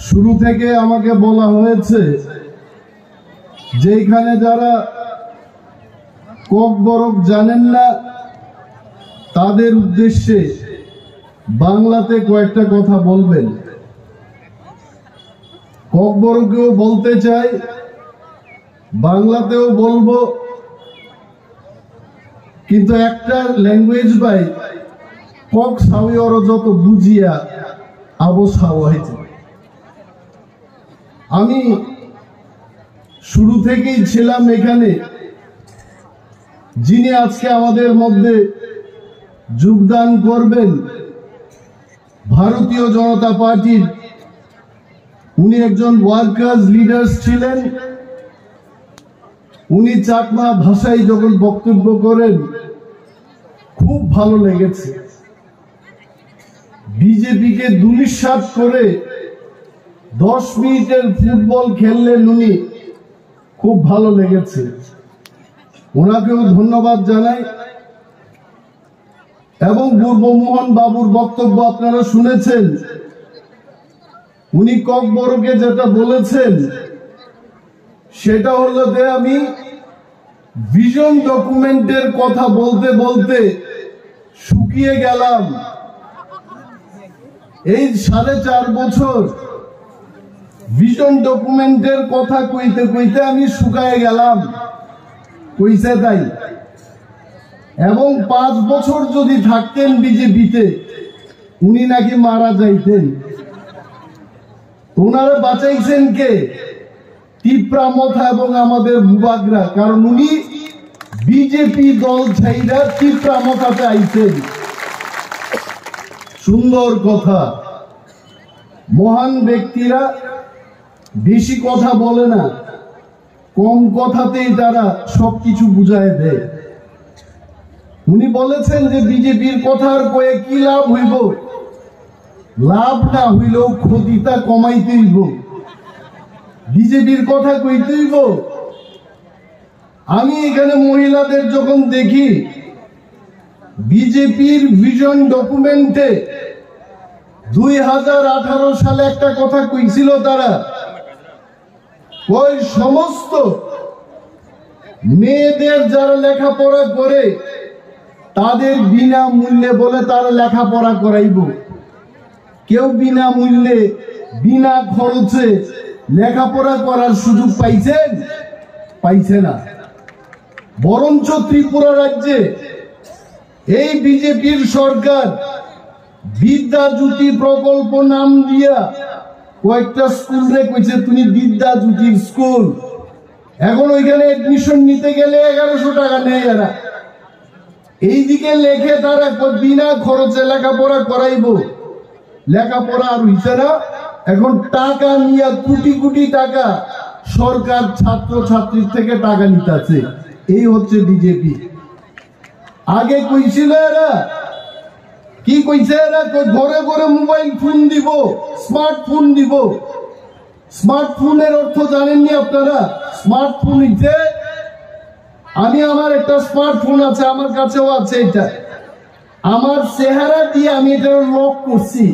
শুরু থেকে আমাকে বলা হয়েছে যে এখানে যারা ককবরক জানেন না তাদের উদ্দেশ্যে বাংলাতে কয়েকটা কথা বলবেন। ককবরকেও বলতে চাই, বাংলাতেও বলবো, কিন্তু একটা ল্যাঙ্গুয়েজ বাই কক সাউই অর যত বুঝিয়া আবো সাওয়াইছে। আমি শুরু থেকেই ছিলাম এখানে। যিনি আজকে আমাদের মধ্যে যোগদান করবেন ভারতীয় জনতা পার্টির, উনি একজন ওয়ার্কার্স লিডার্স ছিলেন। উনি চাকমা ভাষায় যখন বক্তব্য করেন খুব ভালো লেগেছে। বিজেপিকে দুলিশাত করে 10 মিনিটের ফুটবল খেললেন উনি, খুব ভালো লেগেছে। ওনাকেও ধন্যবাদ জানাই। এবং গুরুমোহন বাবুর বক্তব্য আপনারা শুনেছেন। উনি ককবরকে যেটা বলেছেন সেটা হলো যে আমি ভিশন ডকুমেন্টের কথা বলতে বলতে শুকিয়ে গেলাম। এই 4.5 বছর ভিশন ডকুমেন্টের কথা কইতে কইতে আমি শুকায় গেলাম, কইছে তাই। এবং 5 বছর যদি থাকতেন বিজেপিতে উনি নাকি মারা যাইতেন। ওনারা বাঁচাইছেন কে? তিপ্রামথা এবং আমাদের বুবাগরা, কারণ উনি বিজেপি দল ছাইরা তিপ্রামথাতে আইছেন। সুন্দর কথা। মহান ব্যক্তিরা বেশি কথা বলে না, কম কথাতেই তারা সবকিছু বুঝায় দেয়। উনি বলেছেন যে বিজেপির কথার কয়ে কি লাভ হইব? লাভ না হইলেও ক্ষতিটা কমাইতে হইব। বিজেপির কথা কইতে হইব। আমি এখানে মহিলাদের যখন দেখি বিজেপির ভিশন ডকুমেন্টে 2018 সালে একটা কথা কইছিল তারা, ওই সমস্ত মেয়েদের যারা লেখাপড়া করে তাদের বিনামূল্যে বলে তারা লেখাপড়া করাইব। কেউ বিনামূল্যে বিনা খরচে লেখাপড়া করার সুযোগ পাইছেন? পাইছে না। বরঞ্চ ত্রিপুরা রাজ্যে এই বিজেপির সরকার বিদ্যা জ্যোতি প্রকল্প নাম দিয়া কয়েকটা স্কুল রে কইছে তুমি বিদ্যা জ্যোতির স্কুল। এখন ওইখানে এডমিশন নিতে গেলে 1100 টাকা নেয় এরা। এইদিকে লেখে তারা বিনা খরচে লেখাপড়া করাইব। লেখাপড়া আর হইছে না। এখন টাকা নিয়ে কোটি কোটি টাকা সরকার ছাত্র ছাত্রীর থেকে টাকা নিতেছে। এই হচ্ছে বিজেপি। আগে কইছিল এরা কি কইছে? এরা ঘরে ঘরে মোবাইল ফোন দিব, স্মার্টফোন দিব। স্মার্টফোনের অর্থ জানেননি আপনারা? স্মার্টফোন হইছে, আমি আমার একটা স্মার্টফোন আছে, আমার কাছেও আছে। এটা আমার চেহারা দিয়ে আমি এটা লক করছি।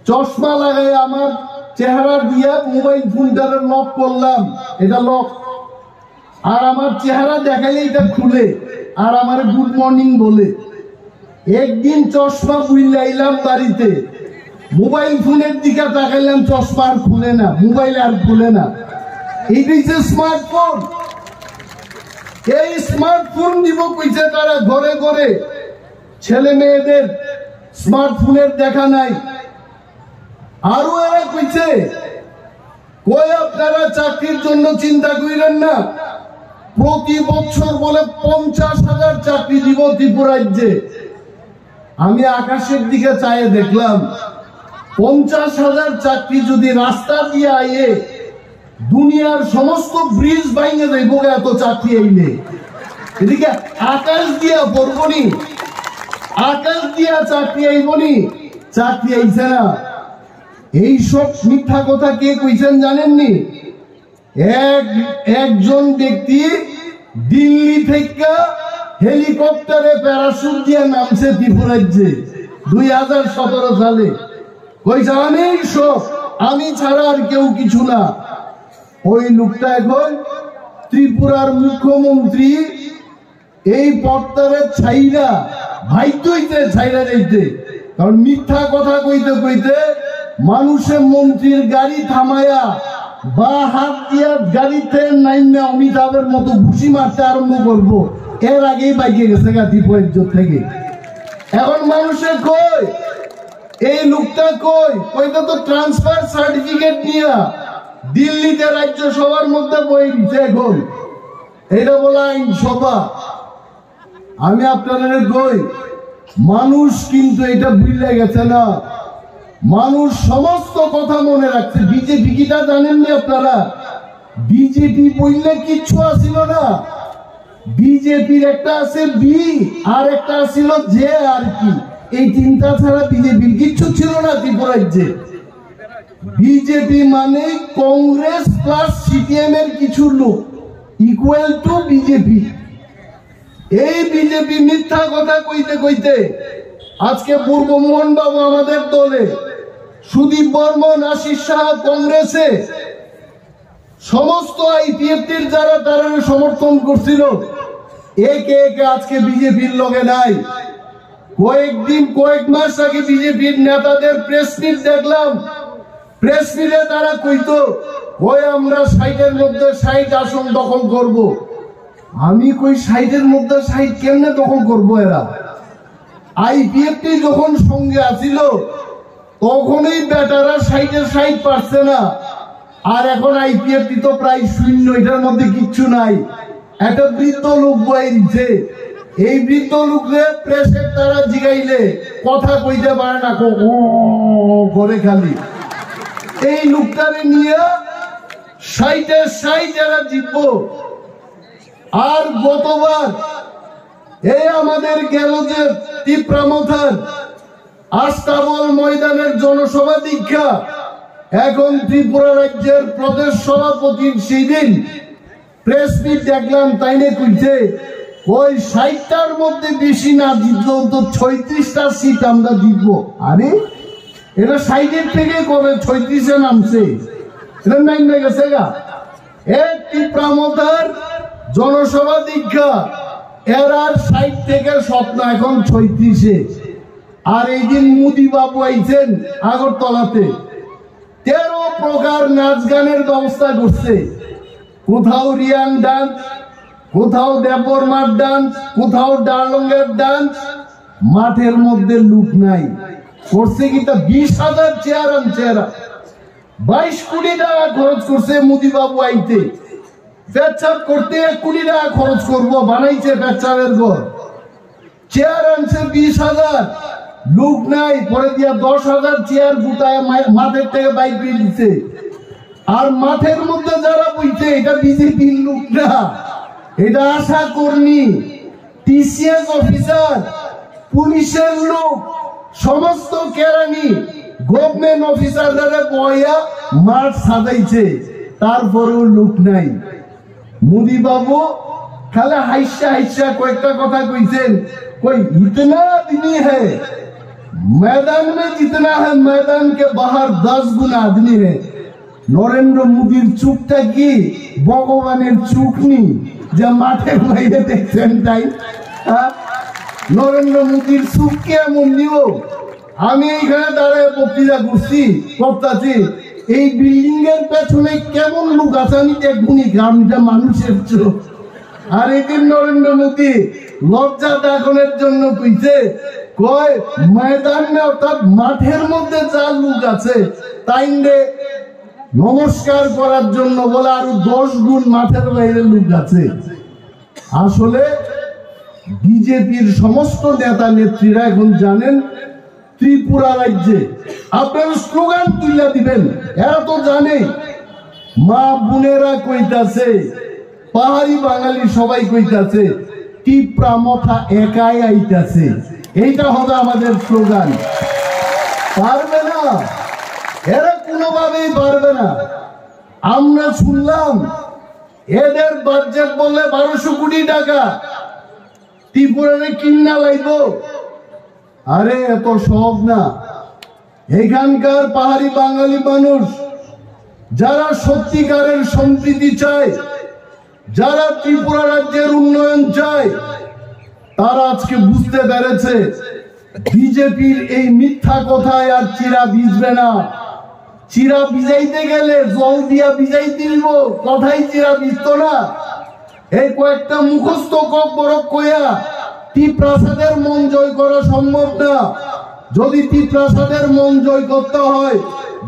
চশমা লাগাই আমার চেহারা দিয়ে মোবাইল ফোনটা লক করলাম, এটা লক। আর আমার চেহারা দেখাইলে এটা খুলে আর আমার গুড মর্নিং বলে। একদিন চশমা বুইলাইলাম বাড়িতে, মোবাইল ফোনের দিকে তাকাইলাম, চশমা আর খুলে না, মোবাইল আর খুলে না। এইটাই যে স্মার্টফোন। এই স্মার্টফোন দিব কইছে তারা ঘরে ঘরে। ছেলে মেয়েদের স্মার্টফোনের দেখা নাই। আরো এরা কইছে কই আপনারা চাকরির জন্য চিন্তা করেন না, প্রতি বছর বলে 50,000 চাকরি দিব ত্রিপুরা রাজ্যে। আমি আকাশের দিকে চাইয়ে দেখলাম 50,000 চাকরি যদি রাস্তা দিয়ে আইয়ে দুনিয়ার সমস্ত ব্রিজ ভাঙে যাইব এত চাকরি আইলে। এদিকে আকাশ দিয়া পড়বনি, আকাশ দিয়া চাকরি আইবনি, চাকরি আইছে না। এইসব মিথ্যা কথা কে কইছেন জানেননি? একজন ব্যক্তি দিল্লি থেকে হেলিকপ্টারে প্যারাশুট দিয়ে নামছে ত্রিপুরা রাজ্যে 2017 সালে। কইছে আমি সব আমি ছাড়া আর কেউ কিছু না। ওই লোকটা এখন ত্রিপুরার মুখ্যমন্ত্রী। এই পর্দারে ছাইরা ভাইতে হইতে ছাইরা যাইতে, কারণ মিথ্যা কথা কইতে কইতে মানুষের মন্ত্রীর গাড়ি থামায়া বা হাত দিয়া গাড়িতে নাইমে অমিতাভের মতো ঘুষি মারতে আরম্ভ করবো, এর আগেই বাইকে গেছে গা দ্বীপ থেকে। এখন মানুষের কই এই লোকটা কইটা তো ট্রান্সফার সার্টিফিকেট নিয়ে দিল্লিতে রাজ্যসভার মধ্যে বই দিচ্ছে। এখন এটা বলা আইনসভা। আমি আপনাদের কই মানুষ কিন্তু এটা ভুলে গেছে না, মানুষ সমস্ত কথা মনে রাখছে। বিজেপি কিটা জানেননি আপনারা? বিজেপি বললে কিচ্ছু আসিল না। বিজেপির একটা আছে বি আর একটা ছিল জে আর কি, এই তিনটা ছাড়া বিজেপির কিচ্ছু ছিল না ত্রিপুরা রাজ্যে। বিজেপি মানে কংগ্রেস প্লাস সিপিএম এর কিছু লোক ইকুয়াল টু বিজেপি। এই বিজেপি মিথ্যা কথা কইতে কইতে আজকে পূর্ব মোহন বাবু আমাদের দলে, সুদীপ বর্মন, আশিস সাহা কংগ্রেসে, সমস্ত আইপিএফটির যারা তারা সমর্থন করছিল, একে একে আজকে বিজেপির লগে নাই। কয়েক মাস আগে বিজেপির নেতাদের প্রেস মিট দেখলাম। প্রেস মিটে তারা কইতো ওই আমরা 60-এর মধ্যে 60 আসন দখল করব। আমি কই 60-এর মধ্যে 60 কেমনে দখল করব? এরা আইপিএফটি যখন সঙ্গে আসিল তখনই বেটারা 60-এ 60 পারছে না, আর এখন আইপিএফটি তো প্রায় শূন্য, এটার মধ্যে কিচ্ছু নাই। একটা বৃদ্ধ লোক বই দিচ্ছে, এই বৃদ্ধ লোকরে প্রেসের তারা জিগাইলে কথা কইতে পারে না, করে খালি। এই লোকটারে নিয়ে 60-এ 60 যারা জিতবো। আর গতবার এই আমাদের গেল যে তীব্রামথার আস্তাবল ময়দানের জনসভা দীক্ষা, এখন ত্রিপুরা রাজ্যের প্রদেশ সভাপতির সেই দিন প্রেস মিট দেখলাম, তাইনে কইছে ওই 60টার মধ্যে বেশি না জিতলেও তো 36টা সিট আমরা জিতবো। আরে এটা 60-এর থেকে করে 36-এ নামছে, এটা নাইমে গেছে গা। এক তীব্রামথার জনসভা দীক্ষা, এর আর 60 থেকে স্বপ্ন এখন 36-এ। আর এই দিন মোদি বাবু আইছেন আগরতলাতে, 13 প্রকার নাচ গানের ব্যবস্থা করছে। কোথাও রিয়াং ডান্স, কোথাও দেবরমার ডান্স, কোথাও ডার্লংয়ের ডান্স। মাঠের মধ্যে লুক নাই। করছে কি তা 20,000 চেয়ার আনছে। 22 কোটি টাকা খরচ করছে মোদি বাবু আইতে। পেচ্ছাপ করতে 1 কোটি টাকা খরচ করবো, বানাইছে পেচ্ছাপের ঘর। চেয়ার আনছে 20,000, লোক নাই। পরে দিয়া 10,000 চেয়ার গুটায় মাঠের থেকে বাইক দিয়ে দিচ্ছে। আর মাঠের মধ্যে যারা বইছে এটা বিজেপির লোক না, এটা আশা কর্মী, টিসিএস অফিসার, পুলিশের লোক, সমস্ত কেরানি, গভর্নমেন্ট অফিসাররা বইয়া মাঠ সাজাইছে, তারপরেও লোক নাই। মোদি বাবু খালি হাইসা হাইসা কয়েকটা কথা কইছেন, कोई इतना आदमी है मैदान में, जितना है मैदान के बाहर 10 गुना आदमी है। নরেন্দ্র মোদীর চুপটা কি ভগবানের চুপ নি যে মাঠের বাইরে দেখছেন তাই? নরেন্দ্র মোদীর চুপ কেমন নিব? আমি এইখানে দাঁড়ায় বক্তৃতা করতেছি, এই বিল্ডিং এর পেছনে কেমন লোক আছে আমি দেখবনি, গ্রামটা মানুষের চোখ। আর এদিন নরেন্দ্র মোদী লজ্জা দাখনের জন্য কইছে, কয় ময়দানে অর্থাৎ মাঠের মধ্যে যা লোক আছে তাই নমস্কার করার জন্য বলে আরো 10 গুণ মাঠের বাইরে লোক আছে। আসলে বিজেপির সমস্ত নেতা নেত্রীরা এখন জানেন ত্রিপুরা রাজ্যে আপনারা স্লোগান তুলে দিবেন, এরা তো জানে। মা বোনেরা কইতাছে, পাহাড়ি বাঙালি সবাই কইতাছে তীব্রামথা একাই আইতাছে, এইটা হবে আমাদের স্লোগান। পারবে না, এরা কোনোভাবেই পারবে না। আমরা শুনলাম এদের বাজেট বললে 1200 কোটি টাকা ত্রিপুরারে কিনা লাইব। আরে এত সহজ না। এখানকার পাহাড়ি বাঙালি মানুষ যারা সত্যিকারের সম্প্রীতি চায়, যারা ত্রিপুরা রাজ্যের উন্নয়ন চায়, তারা আজকে বুঝতে পেরেছে বিজেপির এই মিথ্যা কথায় আর চিরা ভিজবে না। চিরা ভিজাইতে গেলে জল দিয়া ভিজাইতে দিব, কথাই চিরা ভিজত না। এই কয়েকটা মুখস্থ বরফ কইয়া ত্রিপ্রাসাদের মন জয় করা সম্ভব না। যদি ত্রিপ্রাসাদের মন জয় করতে হয়,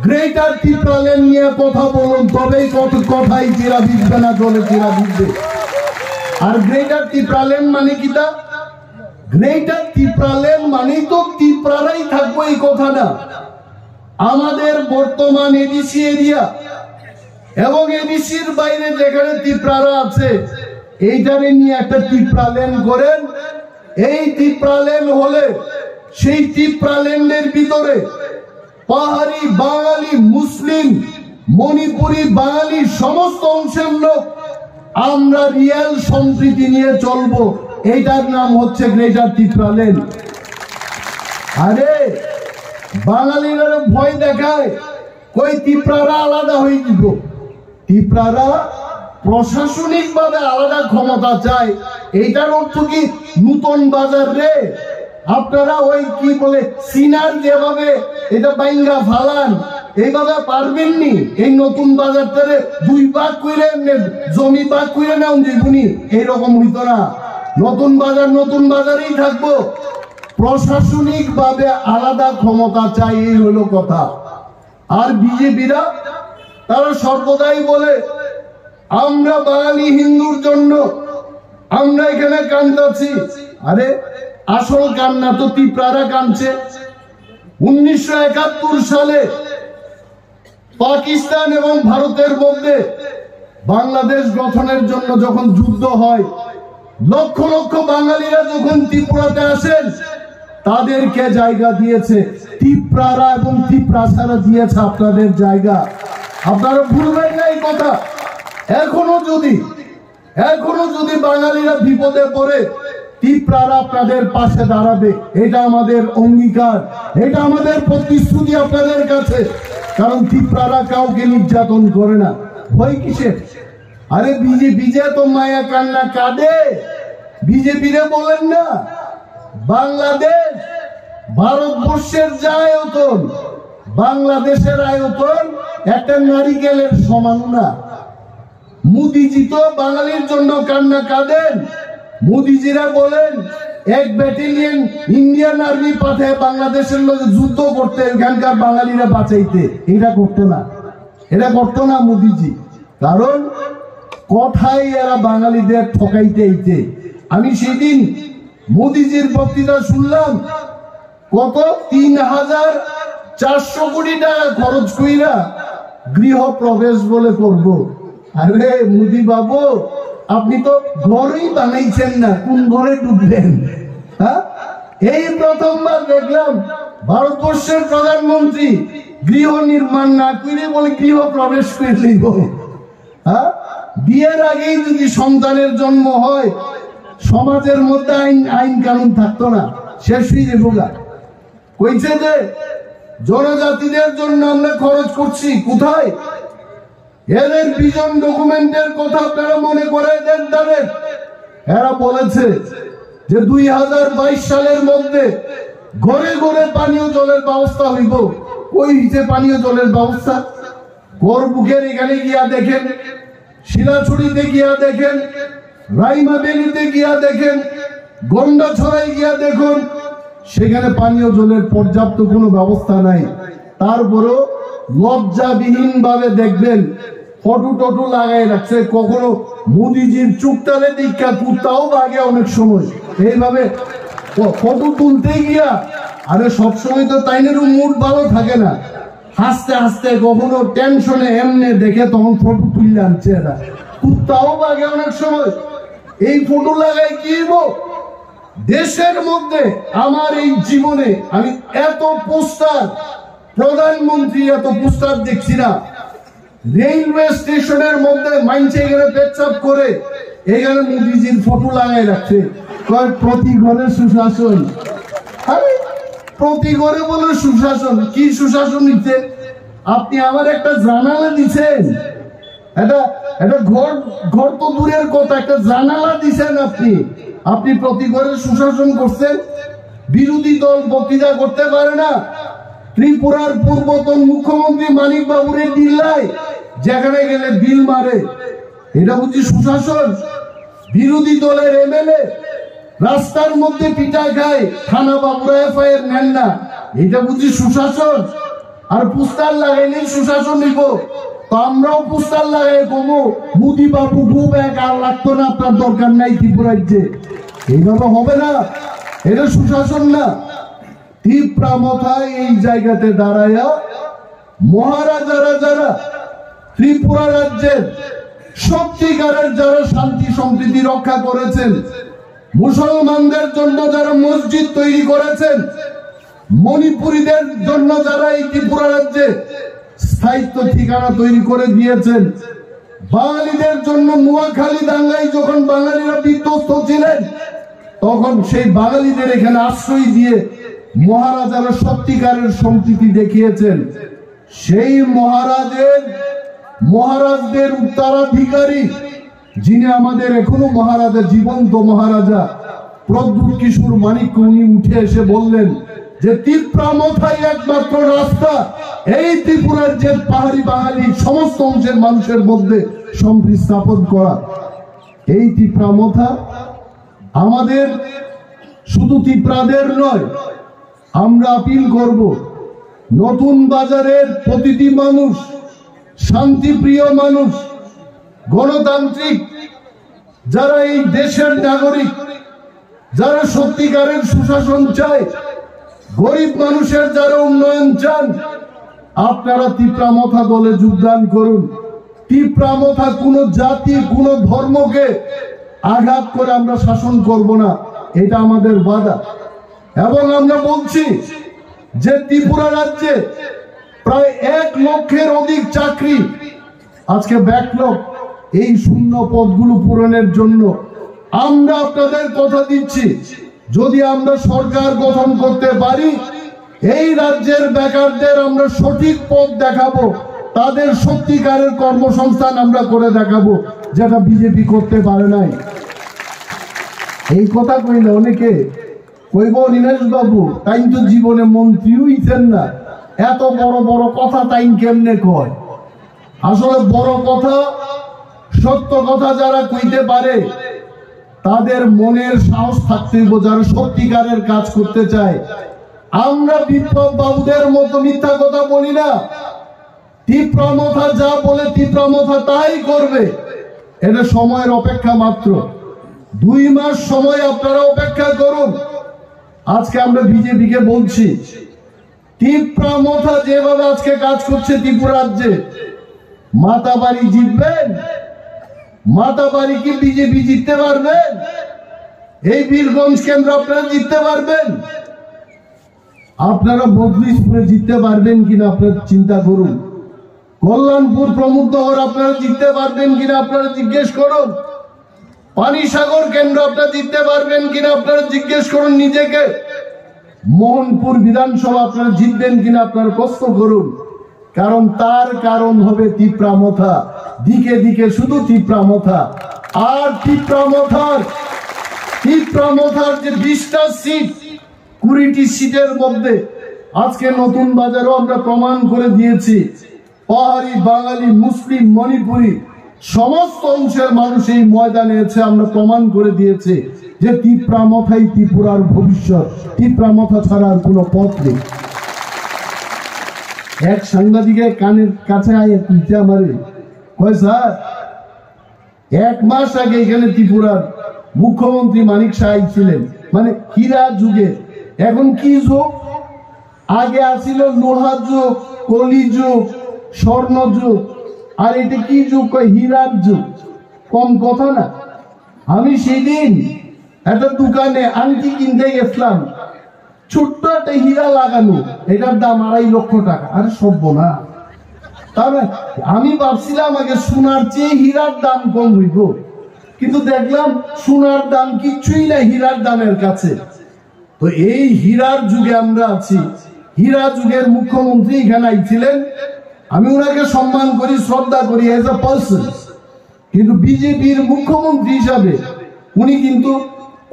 গ্রেটার ত্রিপ্রালেন নিয়ে কথা বলুন, তবেই কথাই চিরা ভিজবে না, জলে চিরা ভিজবে। আর গ্রেটার ত্রিপ্রালেন মানে কিটা? গ্রেটার ত্রিপ্রালেন মানেই তো ত্রিপ্রারাই থাকবো এই কথা না। আমাদের বর্তমান এডিসি এরিয়া এবং এডিসির বাইরে যেখানে ত্রিপ্রারা আছে, এইটারে নিয়ে একটা ত্রিপ্রালেন করেন। এই ত্রিপ্রালেন হলে সেই ত্রিপ্রালেন্ডের ভিতরে পাহাড়ি বাঙালি, মুসলিম, মণিপুরি, বাঙালি সমস্ত অংশের লোক আমরা রিয়েল সম্প্রীতি নিয়ে চলবো। এইটার নাম হচ্ছে গ্রেটার ত্রিপ্রালেন। আরে বাঙালিরা ভয় দেখায়, কই ত্রিপ্রারা আলাদা হয়ে দিব। ত্রিপ্রারা প্রশাসনিক ভাবে আলাদা ক্ষমতা চায়। এইটার অর্থ কি নতুন বাজার রে? আপনারা ওই কি বলে সিনার যেভাবে এটা বাইঙ্গা ফালান, এইভাবে পারবেননি। এই নতুন বাজারটারে দুই ভাগ করে জমি ভাগ করে নেন জীবনী, এইরকম হইতো না। নতুন বাজার নতুন বাজারেই থাকবো, প্রশাসনিক ভাবে আলাদা ক্ষমতা চাই, এই হলো কথা। আর বিজেপিরা তারা সর্বদাই বলে আমরা বাঙালি হিন্দুর জন্য আমরা এখানে কান্দাছি। আরে আসল কান্না তো ত্রিপ্রারা কাঁদছে। 1971 সালে পাকিস্তান এবং ভারতের মধ্যে বাংলাদেশ গঠনের জন্য যখন যুদ্ধ হয়, লক্ষ লক্ষ বাঙালিরা যখন ত্রিপুরাতে আসেন, তাদেরকে জায়গা দিয়েছে ত্রিপ্রারা এবং ত্রিপ্রাসারা দিয়েছে আপনাদের জায়গা। আপনারা ভুলবেন না এই কথা। এখনো যদি বাঙালিরা বিপদে পড়ে, ত্রিপ্রারা আপনাদের পাশে দাঁড়াবে। এটা আমাদের অঙ্গীকার, এটা আমাদের প্রতিশ্রুতি আপনাদের কাছে। কারণ ত্রিপ্রারা কাউকে নির্যাতন করে না। ভয় কিসের? আরে বিজেপি যে তো মায়া কান্না কাঁদে, বিজেপিরে বলেন না বাংলাদেশ ভারতবর্ষের যে আয়তন, বাংলাদেশের আয়তন একটা নারিকেলের সমান না। মোদিজি তো বাঙালির জন্য কান্না কাঁদেন। মোদিজিরা বলেন 1 ব্যাটালিয়ন ইন্ডিয়ান আর্মি পাঠায় বাংলাদেশের লোক যুদ্ধ করতে, এখানকার বাঙালিরা বাঁচাইতে। এটা করতো না মোদিজি। কারণ কথাই এরা বাঙালিদের ঠকাইতে আইতে। আমি সেদিন মোদিজির বক্তৃতা শুনলাম, কত 3,400 কোটি টাকা খরচ কইরা গৃহ প্রবেশ বলে করব। আরে মোদি বাবু, আপনি তো ঘরই বানাইছেন না, কোন ঘরে ঢুকবেন? হ্যাঁ, এই প্রথমবার দেখলাম ভারতবর্ষের প্রধানমন্ত্রী গৃহ নির্মাণ না করে বলে গৃহ প্রবেশ করে লইব। হ্যাঁ, বিয়ের আগেই যদি সন্তানের জন্ম হয়, সমাজের মধ্যে আইন কানুন থাকতো না, শেষ হয়ে যাবো। কইছে যে জনজাতিদের জন্য আমরা খরচ করছি, কোথায়? এদের ভিশন ডকুমেন্টের কথা আপনারা মনে করে দেন তাদের। এরা বলেছে যে 2022 সালের মধ্যে ঘরে ঘরে পানীয় জলের ব্যবস্থা হইব। কই হইছে পানীয় জলের ব্যবস্থা? করবুকের এখানে গিয়া দেখেন, শিলাছড়িতে গিয়া দেখেন, রাইমা বেলিতে গিয়া দেখেন, গন্ডাছড়ায় গিয়া দেখুন, সেখানে পানীয় জলের পর্যাপ্ত কোনো ব্যবস্থা নাই। তারপরও লজ্জাবিহীন ভাবে দেখবেন ফটো টটু লাগাই রাখছে। কখনো মোদিজির চুপটারে দীক্ষা কুত্তাও বাগে অনেক সময় এইভাবে ফটো তুলতে গিয়া। আরে সবসময় তো তাইনেরও মুড ভালো থাকে না, হাসতে হাসতে কখনো টেনশনে এমনে দেখে তখন ফটো তুলে আনছে এরা। কুত্তাও বাগে অনেক সময়। এই ফটো লাগাই কি দেশের মধ্যে আমার এই জীবনে আমি এত পোস্টার, প্রধানমন্ত্রী এত পোস্টার দেখছি না। রেলওয়ে স্টেশনের মধ্যে মাইনছে এখানে পেচ্ছাপ করে এখানে মোদিজির ফটো লাগাই রাখছে, প্রতি ঘরে সুশাসন। আরে প্রতি ঘরে বলে সুশাসন। কি সুশাসন নিতে? আপনি আমার একটা জানালা দিচ্ছেন, এটা ঘর তো দূরের কথা, একটা জানালা দিচ্ছেন আপনি প্রতি ঘরে সুশাসন করছেন। বিরোধী দল বক্তৃতা করতে পারে না। ত্রিপুরার পূর্বতন মুখ্যমন্ত্রী মানিক বাবুরে দিল্লায় যেখানে গেলে বিল মারে, এটা বুঝি সুশাসন? বিরোধী দলের এমএলএ রাস্তার মধ্যে পিটা খায়, থানা বাবুরা এফআইআর নেন না, এটা বুঝি সুশাসন? আর পোস্টার লাগাইলেই সুশাসন নিব? তো আমরাও পোস্টার লাগাই কমো মোদি বাবু খুব এক, আর লাগতো না, আপনার দরকার নাই ত্রিপুরাজ্যে। এইভাবে হবে না, এটা সুশাসন না। ত্রিপুরা মাথায় এই জায়গাতে দাঁড়ায়া মহারাজারা যারা ত্রিপুরা রাজ্যের সত্যিকারের যারা শান্তি সম্প্রীতি রক্ষা করেছেন, মুসলমানদের জন্য যারা মসজিদ তৈরি করেছেন, মণিপুরীদের জন্য যারা এই ত্রিপুরা রাজ্যে স্থায়িত্ব ঠিকানা তৈরি করে দিয়েছেন, বাঙালিদের জন্য নোয়াখালী দাঙ্গায় যখন বাঙালিরা বিধ্বস্ত ছিলেন, তখন সেই বাঙালিদের এখানে আশ্রয় দিয়ে মহারাজারা সত্যিকারের সম্প্রীতি দেখিয়েছেন। সেই মহারাজদের উত্তরাধিকারী যিনি আমাদের এখনো মহারাজা, জীবন্ত মহারাজা প্রদ্যুৎ কিশোর মানিক, উনি উঠে এসে বললেন যে ত্রিপুরা মাথায় একমাত্র রাস্তা এই ত্রিপুরার যে পাহাড়ি বাঙালি সমস্ত অংশের মানুষের মধ্যে সম্প্রীতি স্থাপন করা। এই ত্রিপুরা মাথা আমাদের শুধু ত্রিপুরাদের নয়, আমরা আপিল করব নতুন বাজারের প্রতিটি মানুষ, শান্তিপ্রিয় মানুষ, গণতান্ত্রিক যারা এই দেশের নাগরিক, যারা সত্যিকারের সুশাসন চায়, গরিব মানুষের যারা উন্নয়ন চান, আপনারা ত্রিপুরা মাথা দলে যোগদান করুন। ত্রিপুরা মাথা কোনো জাতি, কোনো ধর্মকে আঘাত করে আমরা শাসন করব না, এটা আমাদের ওয়াদা। এবং আমরা বলছি যে ত্রিপুরা রাজ্যে প্রায় 1 লক্ষের অধিক চাকরি আজকে ব্যাকলগ, এই শূন্য পদগুলো পূরণের জন্য আমরা আপনাদের কথা দিচ্ছি, যদি আমরা সরকার গঠন করতে পারি, এই রাজ্যের বেকারদের আমরা সঠিক পথ দেখাবো, তাদের সত্যিকারের কর্মসংস্থান আমরা করে দেখাবো, যেটা বিজেপি করতে পারে নাই। এই কথা কইলে অনেকে কইব নীলেশ বাবু তাই তো জীবনে মন্ত্রী হইছেন না, এত বড় বড় কথা তাই কেমনে কয়? আসলে বড় কথা, সত্য কথা যারা কইতে পারে তাদের মনের সাহস থাকতে হইব, যারা সত্যিকারের কাজ করতে চায়। আমরা বিপ্লব বাবুদের মতো মিথ্যা কথা বলি না। ত্রিপুরা মাথা যা বলে ত্রিপুরা মাথা তাই করবে, এটা সময়ের অপেক্ষা মাত্র। 2 মাস সময় আপনারা অপেক্ষা করুন। আজকে আমরা বিজেপিকে বলছি, ত্রিপুরা মাথা যেভাবে আজকে কাজ করছে ত্রিপুরা রাজ্যে, মাতাবাড়ি জিতবেন? মাতাবাড়ি কি বিজেপি জিততে পারবেন? এই বীরগঞ্জ কেন্দ্র আপনারা জিততে পারবেন? আপনারা বদলিশপুরে জিততে পারবেন কিনা আপনারা চিন্তা করুন। কল্যাণপুর প্রমুখনগর আপনারা জিততে পারবেন কিনা আপনারা জিজ্ঞেস করুন। পানিসাগর কেন্দ্র আপনারা জিততে পারবেন কিনা আপনারা জিজ্ঞেস করুন নিজেকে। মোহনপুর বিধানসভা আপনারা জিতবেন কিনা আপনারা প্রশ্ন করুন। কারণ তার কারণ হবে ত্রিপুরা মাথা, দিকে দিকে শুধু ত্রিপুরা মাথা। আর ত্রিপুরা মাথার যে 20টা সিট, 20টি সিটের মধ্যে আজকে নতুন বাজারও আমরা প্রমাণ করে দিয়েছি, পাহাড়ি, বাঙালি, মুসলিম, মণিপুরি সমস্ত অংশের মানুষ এই ময়দানে এসে আমরা প্রমাণ করে দিয়েছে যে ত্রিপুরা মাথাই ত্রিপুরার ভবিষ্যৎ। ত্রিপুরা মাথা ছাড়া আর কোনো পথ নেই। এক সাংবাদিকের কানের কাছে আয়ে তুলতে আমারে কয়, স্যার 1 মাস আগে এখানে ত্রিপুরার মুখ্যমন্ত্রী মানিক সাহাই ছিলেন, মানে হীরা যুগে। এখন কি যুগ? আগে আসিল লোহা যুগ, কলি যুগ, স্বর্ণ যুগ, আর এটা কি যুগ? কয় হীরার যুগ। কম কথা না। আমি সেদিন একটা দোকানে আংটি কিনতে গেছিলাম, ছোট্ট একটা হীরা লাগানো, এটার দাম 2.5 লক্ষ টাকা। আরে সভ্য না। তাহলে আমি ভাবছিলাম আগে সোনার চেয়ে হীরার দাম কম হইব, কিন্তু দেখলাম সোনার দাম কিচ্ছুই না হীরার দামের কাছে। তো এই হীরার যুগে আমরা আছি। হীরা যুগের মুখ্যমন্ত্রী এখানে আইছিলেন, আমি ওনাকে সম্মান করি, শ্রদ্ধা করি এজ এ পার্সন, কিন্তু বিজেপির মুখ্যমন্ত্রী হিসাবে উনি কিন্তু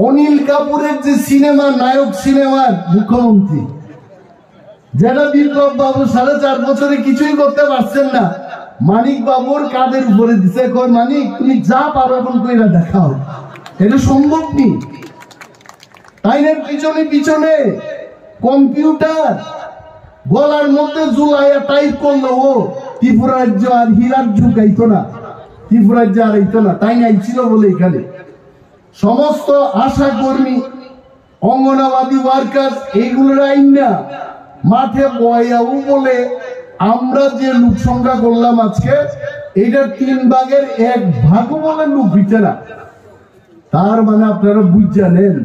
অনিল কাপুরের যে সিনেমা নায়ক সিনেমার মুখ্যমন্ত্রী, যেটা বিপ্লব বাবু 4.5 বছরে কিছুই করতে পারছেন না, মানিক বাবুর কাঁধের উপরে দিছে, কই মানিক তুমি যা পারো এখন কইরা দেখাও। এটা সম্ভব নি। আইনের পিছনে পিছনে কম্পিউটার গলার মধ্যে জুলাইয়া টাইপ করলো, ও ত্রিপুরা রাজ্য আর হীরার যুগ আইতো না, ত্রিপুরা রাজ্য আর আইতো না, তাই আইছিল বলে এখানে সমস্ত আশা কর্মী, অঙ্গনবাদী ওয়ার্কার এইগুলোর আইন না মাঠে বয়াও বলে আমরা যে লোক সংখ্যা করলাম আজকে, এইটার 3 ভাগের 1 ভাগও বলে লোক দিচ্ছে না। তার মানে আপনারা বুঝছেন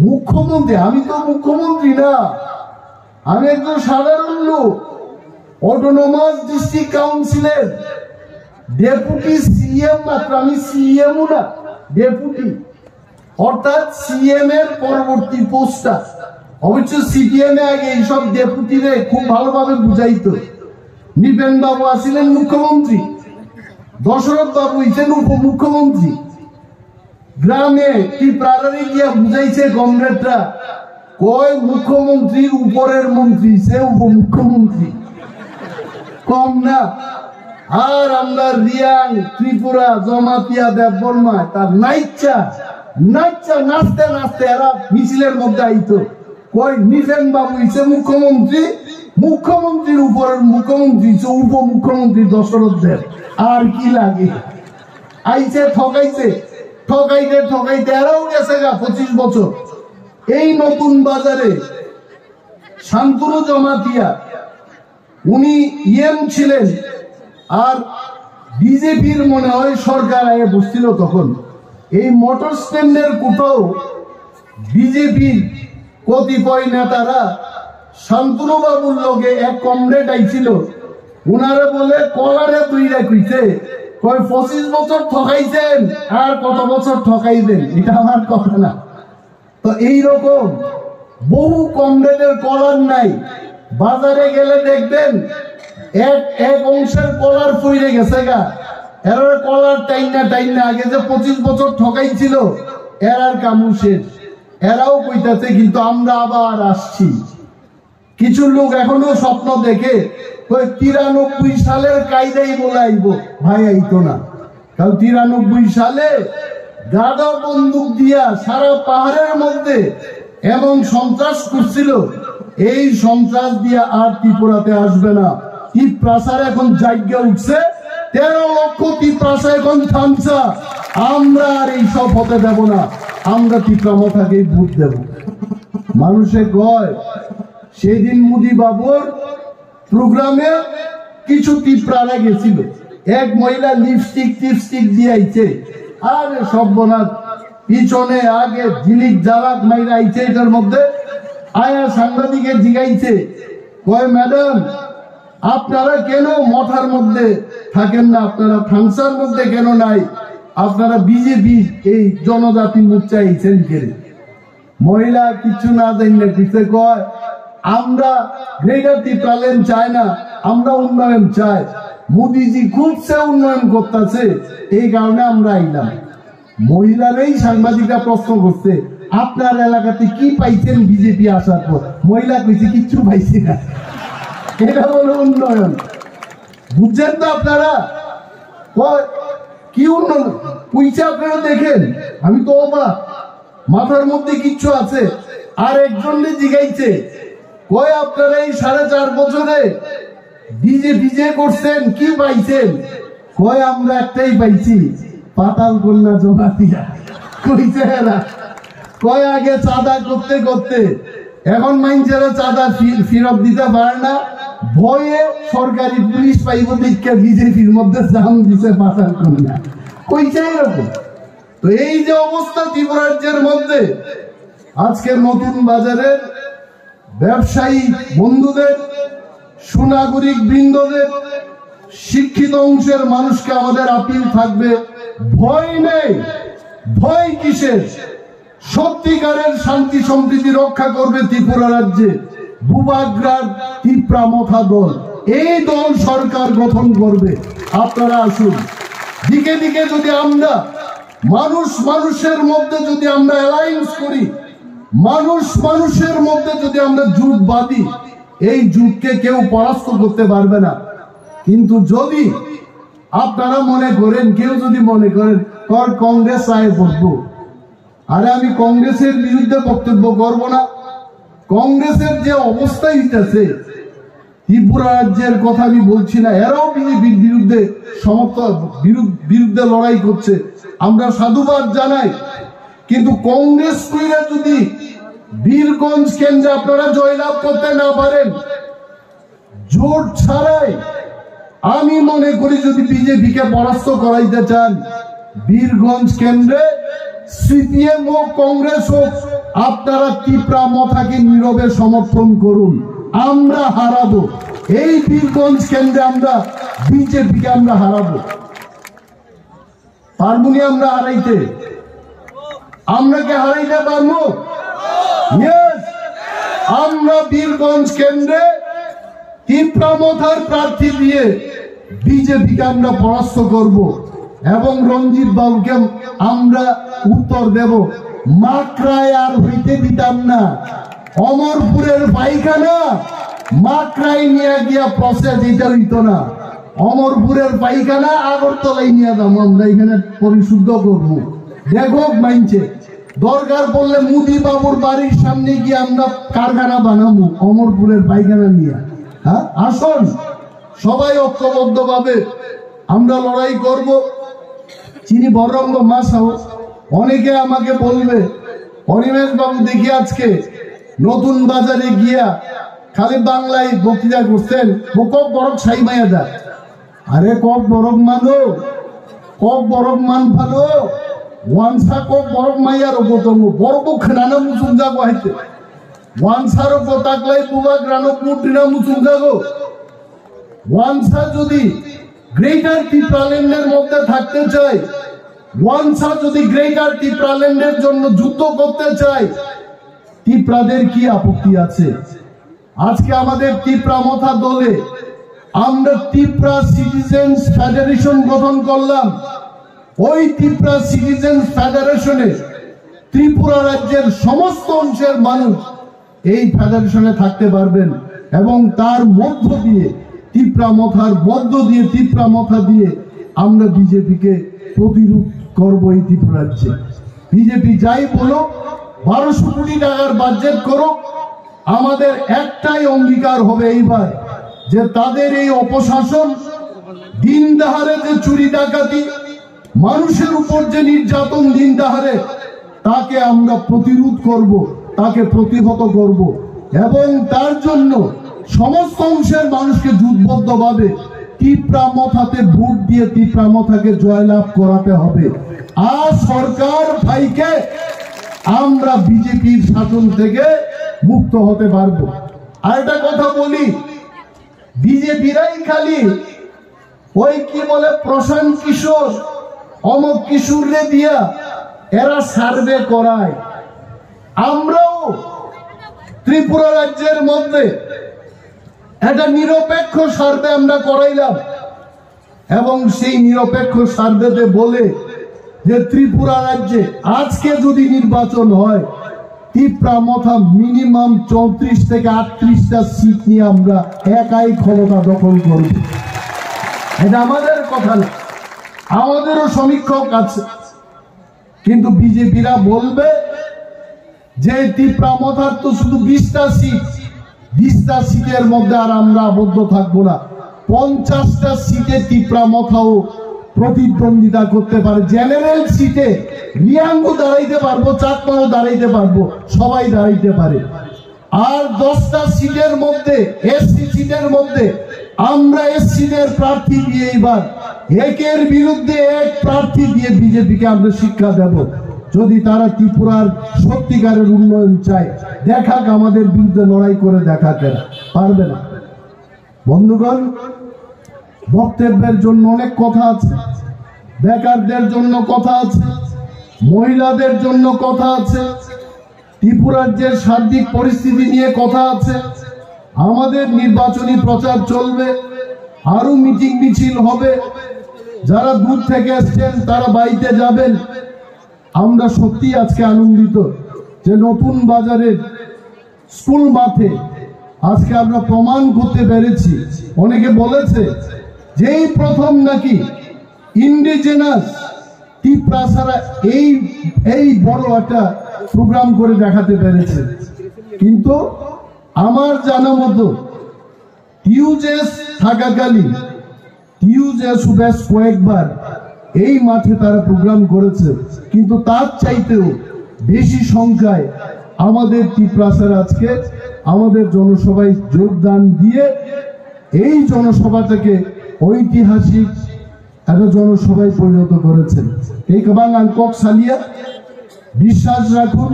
মুখ্যমন্ত্রী, আমি তো মুখ্যমন্ত্রী না, আমি একজন সাধারণ লোক, অটোনমাস ডিস্ট্রিক্ট কাউন্সিলের ডেপুটি সিএম মাত্র, আমি সিএমও না, ডেপুটি, অর্থাৎ সিএম এর পরবর্তী পোস্টটা। অবশ্য সিপিএম এ আগে এইসব ডেপুটিরে খুব ভালোভাবে বুঝাইতো। নিপেন বাবু আসিলেন মুখ্যমন্ত্রী, দশরথ বাবু হইছেন উপমুখ্যমন্ত্রী। গ্রামে কি প্রাণারে গিয়া বুঝাইছে কমরেডরা, কয় মুখ্যমন্ত্রীর উপরের মন্ত্রী সে উপমুখ্যমন্ত্রী, কম না। আর আমরা রিয়াং, ত্রিপুরা, জমাতিয়া, দেববর্মা তার নাইচা নাচতে নাচতে এরা মিছিলের মধ্যে আইতো, কই নিপেন বাবু হইছে মুখ্যমন্ত্রী, মুখ্যমন্ত্রীর উপরের মুখ্যমন্ত্রী উপমুখ্যমন্ত্রী দশরথ দেব, আর কি লাগে। আইছে ঠকাইছে, ঠকাইতে ঠকাইতে এরাও গেছে গা 25 বছর। এই নতুন বাজারে শান্তনু জমাতিয়া উনি ইএম ছিলেন, আর বিজেপির মনে হয় সরকার আয়ে বসছিল তখন। এই মোটর স্ট্যান্ডের কোথাও বিজেপির কতিপয় নেতারা শান্তনু বাবুর লগে এক কমরেড আইছিল, উনারে বলে কলারে দুইরা কইছে, কয় 25 বছর ঠকাইছেন আর কত বছর ঠকাইবেন, এটা আমার কথা না। তো এইরকম বহু কমরেডের কলার নাই, বাজারে গেলে দেখবেন এক অংশের কলার ফুইরে গেছে গা, এর কলার টাইনা আগে যে 25 বছর ঠকাইছিল এরার কামু শেষ, এরাও কইতাছে কিন্তু আমরা আবার আসছি। কিছু লোক এখনো স্বপ্ন দেখে 93 সালের কায়দাই বলে আইব, ভাই আইতো না, কারণ 93 সালে গাদা বন্দুক দিয়া সারা পাহাড়ের মধ্যে এমন সন্ত্রাস করছিল, এই সন্ত্রাস দিয়া আর ত্রিপুরাতে আসবে না। ত্রিপ্রাসার এখন জায়গা উঠছে, 13 লক্ষ ত্রিপ্রাসা এখন থামছা, আমরা আর এই সব হতে দেব না, আমরা ত্রিপ্রামথাকে ভোট দেব। মানুষে কয় সেদিন মোদি বাবুর প্রোগ্রামে কিছু ত্রিপ্রারা গেছিল, এক মহিলা লিপস্টিক দিয়ে আইছে, আরে সব বনার পিছনে আগে ঝিলিক জ্বালাক মাইরা আইছে, এটার মধ্যে আয়া সাংবাদিকের জিগাইছে, কয় ম্যাডাম আপনারা কেন মঠার মধ্যে থাকেন না, আপনারা থানসার মধ্যে কেন নাই, আপনারা বিজেপি এই জনজাতি মোর্চা আইছেন কেন? মহিলা কিছু না জানলে কিসে কয়, আমরা গ্রেটার ত্রিপুরাল্যান্ড চাই না, আমরা উন্নয়ন চাই, মোদিজি খুব সে উন্নয়ন করতেছে, এই কারণে আমরা আইলাম। মহিলারাই সাংবাদিকরা প্রশ্ন করছে, আপনার এলাকাতে কি পাইছেন বিজেপি আসার পর? মহিলা কইছে কিচ্ছু পাইছি না। এটা হলো উন্নয়ন, বুঝছেন তো আপনারা? কি উন্নয়ন কইছে আপনারা দেখেন, আমি তো অবাক, মাথার মধ্যে কিচ্ছু আছে। আর একজন জিগাইছে, কয় আপনারা এই 4.5 বছরে বিজেপি যে করছেন কি পাইছেন? কয় আমরা একটাই পাইছি, পাতাল কন্যা জমাতিয়া। কইছে এরা, কয় আগে চাঁদা করতে করতে এখন মানুষেরা চাঁদা ফেরত দিতে পারে না, ভয়ে সরকারি পুলিশ পাইব দীক্ষা বিজেপির মধ্যে জাম দিছে পাতাল কন্যা। কইছে এরকম। তো এই যে অবস্থা ত্রিপুরা রাজ্যের মধ্যে, আজকে নতুন বাজারের ব্যবসায়ী বন্ধুদের, সুনাগরিক বৃন্দদের, শিক্ষিত অংশের মানুষকে আমাদের আপিল থাকবে, ভয় নেই, ভয় কিসের? সত্যিকারের শান্তি সম্প্রীতি রক্ষা করবে ত্রিপুরা রাজ্যে বুবাগ্রার তীব্রামথা দল। এই দল সরকার গঠন করবে। আপনারা আসুন, দিকে দিকে যদি আমরা মানুষের মধ্যে যদি আমরা অ্যালায়েন্স করি, মানুষের মধ্যে যদি আমরা জোট বাঁধি, এই জোটকে কেউ পরাস্ত করতে পারবে না। কিন্তু যদি আপনারা মনে করেন, কেউ যদি মনে করেন কংগ্রেস আয় বলবো, আরে আমি কংগ্রেসের বিরুদ্ধে বক্তব্য করব না। কংগ্রেসের যে অবস্থা হইতেছে, ত্রিপুরা রাজ্যের কথা আমি বলছি না, এরাও বিজেপির বিরুদ্ধে বিরুদ্ধে লড়াই করছে, আমরা সাধুবাদ জানাই। কিন্তু কংগ্রেস কইরা যদি বীরগঞ্জ কেন্দ্রে আপনারা জয়লাভ করতে না পারেন, জোট ছাড়াই আমি মনে করি যদি বিজেপিকে পরাস্ত করাইতে চান, বীরগঞ্জ কেন্দ্রে সিপিএম হোক কংগ্রেস হোক, আপনারা তীব্রামথাকে নীরবে সমর্থন করুন। আমরা হারাবো এই বীরগঞ্জ কেন্দ্রে, আমরা বিজেপিকে আমরা হারাবো। পারবুনি আমরা হারাইতে? আমরা কি হারাইতে পারবো? আমরা বীরগঞ্জ কেন্দ্রে তীব্রামথার প্রার্থী দিয়ে বিজেপিকে আমরা পরাস্ত করব এবং রঞ্জিত বাবুকে আমরা উত্তর দেব। মাকড়ায় আর হইতে দিতাম না। অমরপুরের পায়খানা মাকড়ায় নিয়ে গিয়া প্রসেস এটা হইত না। অমরপুরের পায়খানা আগরতলায় নিয়ে যাবো, আমরা এখানে পরিশুদ্ধ করবো। দেখো মাইনছে, দরকার পড়লে মুদি বাবুর বাড়ির সামনে গিয়ে আমরা কারখানা বানাবো অমরপুরের পায়খানা নিয়ে। হ্যাঁ, আসুন সবাই ঐক্যবদ্ধ ভাবে আমরা লড়াই করব। চিনি বরঙ্গ মাসাও অনেকে আমাকে বলবে, অনিমেষ বাবু দেখি আজকে নতুন বাজারে গিয়া খালি বাংলায় বক্তৃতা করছেন, কক বরফ ছাই মায়া যা। আরে কক বরফ মানো, কক বরফ মান ভালো, ওয়ানসা কক বরফ মাইয়ার ওপতঙ্গ বরফ খানা মুসুম যাবো হাইতে ওয়ানসার তাকলাই বুবা গ্রানক মুটিনা মুসুম যাবো। ওয়ানসা যদি গ্রেটার ত্রিপুরাল্যান্ডের মধ্যে থাকতে চায়, ওয়ানসা যদি গ্রেটার ত্রিপুরাল্যান্ডের জন্য যুদ্ধ করতে চায়, ত্রিপুরাদের কি আপত্তি আছে? আজকে আমাদের তীব্রামথা দলে আমরা ত্রিপুরা সিটিজেন্স ফেডারেশন গঠন করলাম। ওই ত্রিপুরা সিটিজেন্স ফেডারেশনে ত্রিপুরা রাজ্যের সমস্ত অংশের মানুষ এই ফেডারেশনে থাকতে পারবেন এবং তার মধ্য দিয়ে তীব্রামথা দিয়ে আমরা বিজেপিকে প্রতিরোধ করবো এই ত্রিপুরা রাজ্যে। বিজেপি যাই বলো, 1200 কোটি টাকার বাজেট করো, আমাদের একটাই অঙ্গীকার হবে এইবার যে তাদের এই অপশাসন, দিন দাহারে যে চুরি ডাকাতি, মানুষের উপর যে নির্যাতন দিন দাহারে, তাকে আমরা প্রতিরোধ করব, তাকে প্রতিহত করব এবং তার জন্য সমস্ত অংশের মানুষকে জোটবদ্ধভাবে তীব্রামথাতে ভোট দিয়ে তীব্রামথাকে জয়লাভ করাতে হবে। আর সরকার ভাইকে আমরা বিজেপির শাসন থেকে মুক্ত হতে পারবো। আর একটা কথা বলি, বিজেপিরাই খালি ওই কি বলে প্রশান্ত কিশোর অমক কিশোররে দিয়া এরা সার্ভে করায়। আমরাও ত্রিপুরা রাজ্যের মধ্যে একটা নিরপেক্ষ সার্ভে আমরা করাইলাম এবং সেই নিরপেক্ষ সার্ভেতে বলে যে ত্রিপুরা রাজ্যে আজকে যদি নির্বাচন হয়, তীব্রামথা মিনিমাম 34 থেকে 38টা সিট নিয়ে আমরা একাই ক্ষমতা দখল করব। এটা আমাদের কথা না, আমাদেরও সমীক্ষক আছে। কিন্তু বিজেপিরা বলবে যে তীব্রামথার তো শুধু 20টা সিট, 20টা সিটের মধ্যে আর আমরা আবদ্ধ থাকবো না। 50টা সিটে তীব্রামথাও প্রতিদ্বন্দ্বিতা করতে পারে। জেনারেল সিটে রিয়াঙ্গু দাঁড়াইতে পারবো, চাকমাও দাঁড়াইতে পারবো, সবাই দাঁড়াইতে পারে। আর 10টা সিটের মধ্যে, এসসি সিটের মধ্যে আমরা এসসিদের প্রার্থী দিয়ে এবার একের বিরুদ্ধে এক প্রার্থী দিয়ে বিজেপিকে আমরা শিক্ষা দেব। যদি তারা ত্রিপুরার সত্যিকারের উন্নয়ন চায়, দেখাক আমাদের বিরুদ্ধে লড়াই করে দেখাতে পারবে না। বন্ধুগণ, বক্তব্যের জন্য অনেক কথা আছে, বেকারদের জন্য কথা আছে, মহিলাদের জন্য কথা আছে, ত্রিপুরাজ্যের সার্বিক পরিস্থিতি নিয়ে কথা আছে। আমাদের নির্বাচনী প্রচার চলবে, আরো মিটিং মিছিল হবে। যারা দূর থেকে এসছেন তারা বাড়িতে যাবেন। আমরা সত্যি আজকে আনন্দিত যে নতুন বাজারের স্কুল মাঠে আজকে আমরা প্রমাণ করতে পেরেছি। অনেকে বলেছে যে এই প্রথম নাকি ইন্ডিজেনাস ত্রিপ্রাসারা এই বড় একটা প্রোগ্রাম করে দেখাতে পেরেছে। কিন্তু আমার জানা মতো টিউজেস থাকাকালীন টিউজেস বেশ কয়েকবার এই মাঠে তারা প্রোগ্রাম করেছে, কিন্তু তার চাইতেও বেশি সংখ্যায় আমাদের ত্রিপ্রাসার আজকে আমাদের জনসভায় যোগদান দিয়ে এই জনসভাটাকে ঐতিহাসিক একটা জনসভায় পরিণত করেছেন। এই কাবাং আংকক সালিয়া বিশ্বাস রাখুন,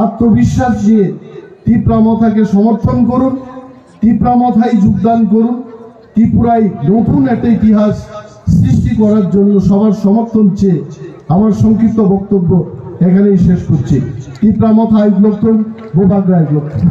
আত্মবিশ্বাস নিয়ে ত্রিপ্রামথাকে সমর্থন করুন, ত্রিপ্রামথায় যোগদান করুন। ত্রিপুরায় নতুন একটা ইতিহাস সৃষ্টি করার জন্য সবার সমর্থন চেয়ে আমার সংক্ষিপ্ত বক্তব্য এখানেই শেষ করছি। ত্রিপ্রামথা আইগ্লক্তম, বোবাগ্রা আইগ্লক্তম।